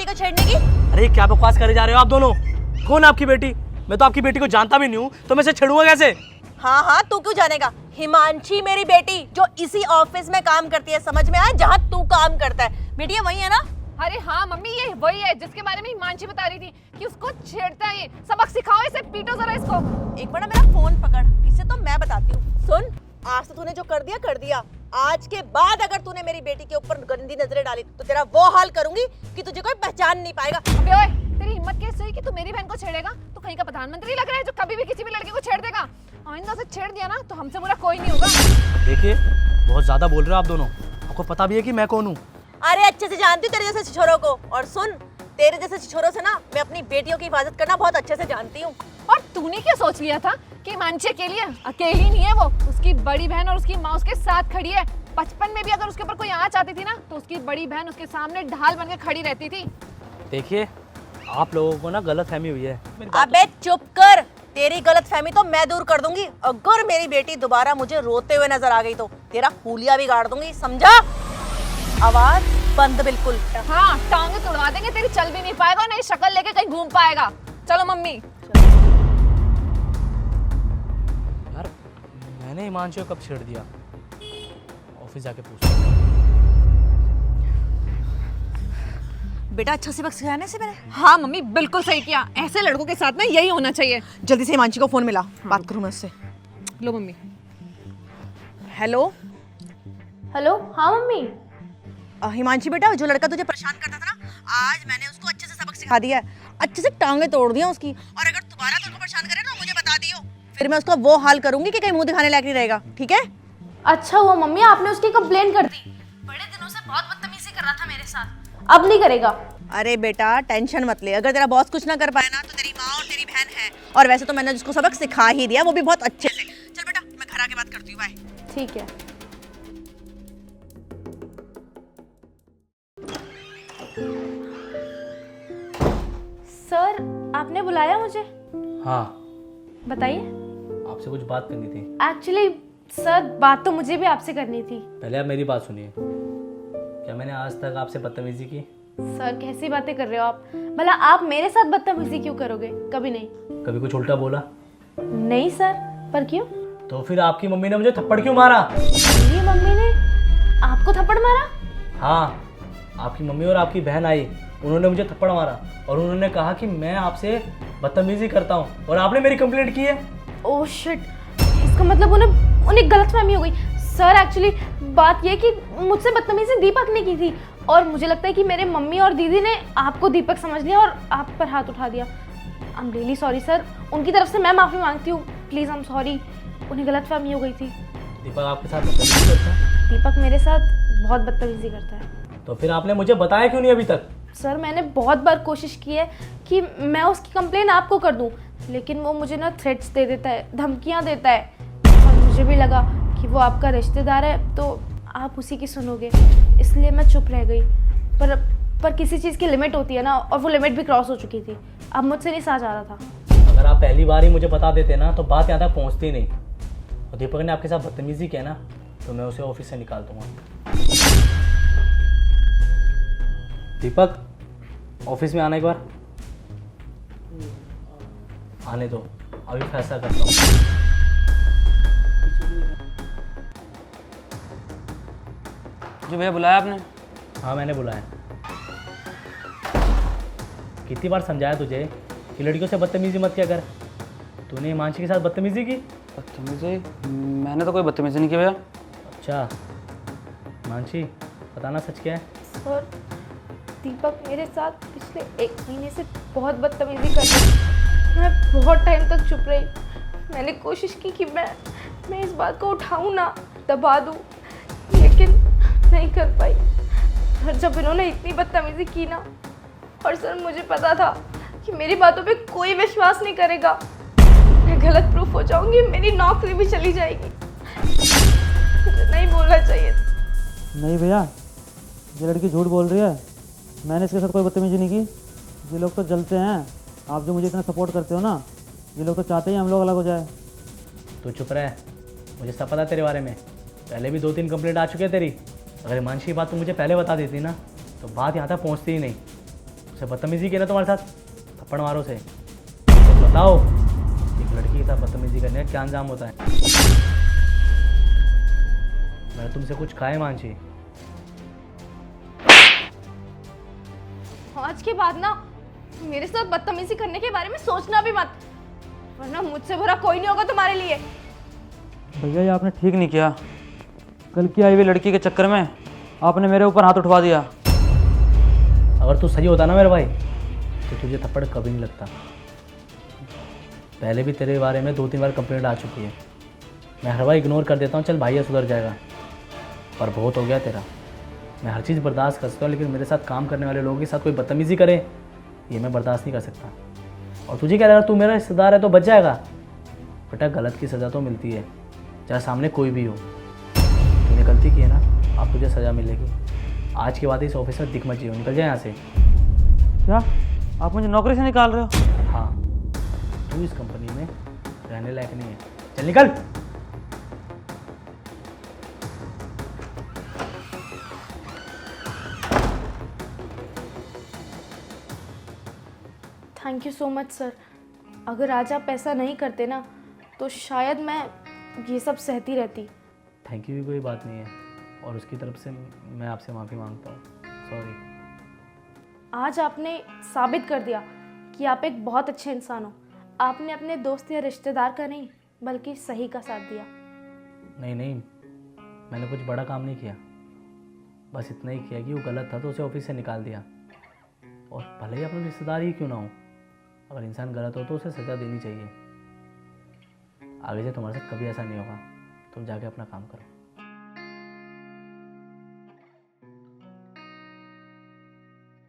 बेटी को छेड़ने की? अरे क्या बकवास करे जा रहे हो आप दोनों? कौन आपकी बेटी? मैं तो आपकी बेटी को जानता भी नहीं हूँ, तो मैं इसे छेड़ूंगा कैसे? हाँ हाँ, तू क्यों जानेगा? हिमांशी मेरी बेटी, जो इसी ऑफिस में काम करती है, समझ में आया? जहाँ तू काम करता है। बेटी वही है ना? अरे हाँ मम्मी, ये वही है जिसके बारे में हिमांशी बता रही थी कि उसको छेड़ता है। ये सबक सिखाओ इसे, पीटो जरा इसको। एक बार ना मेरा फोन पकड़, इसे तो मैं बताती हूँ। सुन, आज तो तूने जो कर दिया कर दिया। आज के बाद अगर तूने मेरी बेटी के ऊपर गंदी नजरें डाली तो तेरा वो हाल करूंगी कि तुझे कोई पहचान नहीं पाएगा। अबे ओए, तेरी हिम्मत कैसे हुई कि तू मेरी बहन को छेड़ेगा? तू कहीं का प्रधानमंत्री लग रहा है जो कभी भी किसी भी लड़के को छेड़ देगा। आइंदा से छेड़ दिया ना तो हमसे बुरा कोई नहीं होगा। देखिए, बहुत ज्यादा बोल रहे हो आप दोनों। आपको पता भी है कि मैं कौन हूँ? अरे अच्छे से जानती हूँ तेरे जैसे छिछोरों को। और सुन, तेरे जैसे छिछोरों से ना मैं अपनी बेटियों की हिफाजत करना बहुत अच्छे से जानती हूँ। और तूने क्या सोच लिया था कि हिमांशी अकेली है? अकेली नहीं है वो, उसकी बड़ी बहन और उसकी माँ उसके साथ खड़ी है। बचपन में भी अगर उसके ऊपर कोई आँच आती थी ना तो उसकी बड़ी बहन उसके सामने ढाल बनकर खड़ी रहती थी। देखिए, आप लोगों को ना गलतफहमी हुई है। अबे चुप कर, तेरी गलतफहमी तो मैं दूर कर दूंगी। अगर मेरी बेटी दोबारा मुझे रोते हुए नजर आ गई तो तेरा हुलिया बिगाड़ दूंगी, समझा? आवाज बंद बिल्कुल। हाँ, टांगे तुड़वा देंगे, तेरी चल भी नहीं पाएगा, नहीं शक्ल लेके कहीं घूम पाएगा। चलो मम्मी। यार, मैंने हिमांशी को कब छेड़ दिया? ऑफिस जाके पूछता हूँ। बेटा अच्छा सबक सिखाने से मैंने हाँ मम्मी, बिल्कुल सही किया। ऐसे लड़कों के साथ ना यही होना चाहिए। जल्दी से हिमांशी को फोन मिला, बात करूं मैं उससे। लो मम्मी। हेलो हेलो, हाँ मम्मी। हिमांशी बेटा, जो लड़का तुझे परेशान करता था ना, आज मैंने उसको अच्छे से सबक सिखा दिया है। अच्छे से टांगे तोड़ दिया उसकी। और अगर दोबारा तुमको परेशान करे ना, मुझे बता दियो, फिर मैं उसका वो हाल करूंगी कि कहीं मुंह दिखाने लायक नहीं रहेगा, ठीक है? अच्छा हुआ मम्मी आपने उसकी कंप्लेंट कर दी। बड़े दिनों से बहुत बदतमीजी कर रहा था मेरे साथ, अब नहीं करेगा। अरे बेटा टेंशन मत ले, अगर तेरा बॉस कुछ ना कर पाए ना तो तेरी माँ और तेरी बहन है। और वैसे तो मैंने जिसको सबक सिखा ही दिया, वो भी बहुत अच्छे से। चल बेटा, मैं घर आके बात करती हूँ, बाय। ठीक है। सर, आपने बुलाया मुझे? हाँ, बताइए। आपसे कुछ बात करनी थी। एक्चुअली सर, बात तो मुझे भी आपसे करनी थी। पहले आप मेरी बात सुनिए। क्या मैंने आज तक आपसे बदतमीजी की? सर कैसी बातें कर रहे हो आप? भला आप मेरे साथ बदतमीजी क्यों करोगे? कभी नहीं। कभी कुछ उल्टा बोला? नहीं सर, पर क्यों? तो फिर आपकी मम्मी ने मुझे थप्पड़ क्यों मारा? मेरी मम्मी ने आपको थप्पड़ मारा? हाँ, आपकी मम्मी और आपकी बहन आई, उन्होंने मुझे थप्पड़ मारा और उन्होंने कहा कि मैं आपसे बदतमीजी करता हूँ और आपने मेरी कंप्लेंट की है। ओह शिट, इसका मतलब उन्हें गलतफहमी हो गई। सर एक्चुअली बात ये कि मुझसे बदतमीजी दीपक ने की थी और मुझे लगता है कि मेरे मम्मी और दीदी ने आपको दीपक समझ लिया और आप पर हाथ उठा दिया। I am really sorry sir, उनकी तरफ से मैं माफ़ी मांगती हूँ। प्लीज़ आई एम सॉरी, उन्हें गलतफहमी हो गई थी। दीपक आपके साथ बदतमीजी करता है? दीपक मेरे साथ बहुत बदतमीजी करता है। तो फिर आपने मुझे बताया क्यों नहीं अभी तक? सर मैंने बहुत बार कोशिश की है कि मैं उसकी कंप्लेन आपको कर दूं, लेकिन वो मुझे ना थ्रेट्स दे देता है, धमकियां देता है। और मुझे भी लगा कि वो आपका रिश्तेदार है तो आप उसी की सुनोगे, इसलिए मैं चुप रह गई। पर किसी चीज़ की लिमिट होती है ना, और वो लिमिट भी क्रॉस हो चुकी थी। अब मुझसे नहीं सहा जा रहा था। अगर आप पहली बार ही मुझे बता देते ना तो बात यहाँ तक पहुँचती नहीं। और दीपक ने आपके साथ बदतमीजी किया ना तो मैं उसे ऑफिस से निकाल दूंगा। दीपक, ऑफिस में आना एक बार। आने दो, अभी फैसला करता हूँ। जी भैया, बुलाया आपने? हाँ मैंने बुलाया। कितनी बार समझाया तुझे कि लड़कियों से बदतमीजी मत किया कर? तूने हिमांशी के साथ बदतमीजी की? बदतमीजी? मैंने तो कोई बदतमीजी नहीं की भैया। अच्छा, हिमांशी बताना सच क्या है? सर दीपक मेरे साथ पिछले 1 महीने से बहुत बदतमीजी कर रहा है। मैं बहुत टाइम तक चुप रही। मैंने कोशिश की कि मैं इस बात को उठाऊं ना, दबा दूं, लेकिन नहीं कर पाई। और जब इन्होंने इतनी बदतमीजी की ना, और सर मुझे पता था कि मेरी बातों पे कोई विश्वास नहीं करेगा, मैं गलत प्रूफ हो जाऊंगी, मेरी नौकरी भी चली जाएगी। मुझे नहीं बोलना चाहिए। नहीं भैया, ये लड़की झूठ बोल रही है। मैंने इसके साथ कोई बदतमीजी नहीं की। ये लोग तो जलते हैं। आप जो मुझे इतना सपोर्ट करते हो ना, ये लोग तो चाहते ही हम लोग अलग हो जाए। तू चुप रहे, मुझे सब पता तेरे बारे में। पहले भी 2-3 कंप्लेंट आ चुकी है तेरी। अगर हिमांशी की बात तू मुझे पहले बता देती ना तो बात यहाँ तक पहुँचती ही नहीं। उससे बदतमीजी की ना तुम्हारे साथ, थप्पड़ मारो उसे। तो बताओ एक लड़की के साथ बदतमीजी करने का क्या अंजाम होता है? मैंने तुमसे कुछ खाए मानसी? आज के बाद ना मेरे साथ बदतमीजी करने के बारे में सोचना भी मत, वरना मुझसे बुरा कोई नहीं होगा तुम्हारे लिए। भैया ये आपने ठीक नहीं किया। कल की आई हुई लड़की के चक्कर में आपने मेरे ऊपर हाथ उठवा दिया। अगर तू सही होता ना मेरे भाई तो तुझे थप्पड़ कभी नहीं लगता। पहले भी तेरे बारे में 2-3 बार कंप्लेंट आ चुकी है। मैं हर बार इग्नोर कर देता हूँ, चल भाई सुधर जाएगा, पर बहुत हो गया तेरा। मैं हर चीज़ बर्दाश्त कर सकता हूँ, लेकिन मेरे साथ काम करने वाले लोगों के साथ कोई बदतमीज़ी करे ये मैं बर्दाश्त नहीं कर सकता। और तुझे क्या लगा तू मेरा रिश्तेदार है तो बच जाएगा? बेटा गलत की सज़ा तो मिलती है, चाहे सामने कोई भी हो। तूने गलती की है ना, अब तुझे सज़ा मिलेगी। आज के बाद इस ऑफिस में दिख मत जियो, निकल जाए यहाँ से। क्या आप मुझे नौकरी से निकाल रहे हो? हाँ, तू इस कंपनी में रहने लायक नहीं है, चल निकल। Thank you so much sir. अगर आज आप ऐसा नहीं करते ना तो शायद मैं ये सब सहती रहती। थैंक यू भी कोई बात नहीं है, और उसकी तरफ से मैं आपसे माफ़ी मांगता हूँ, सॉरी। आज आपने साबित कर दिया कि आप एक बहुत अच्छे इंसान हो। आपने अपने दोस्त या रिश्तेदार का नहीं बल्कि सही का साथ दिया। नहीं नहीं, मैंने कुछ बड़ा काम नहीं किया, बस इतना ही किया कि वो गलत था तो उसे ऑफिस से निकाल दिया। और भले ही अपना रिश्तेदार ही क्यों ना हो, अगर इंसान गलत हो तो उसे सज़ा देनी चाहिए। आगे से तुम्हारे साथ कभी ऐसा नहीं होगा। तुम जाके अपना काम करो।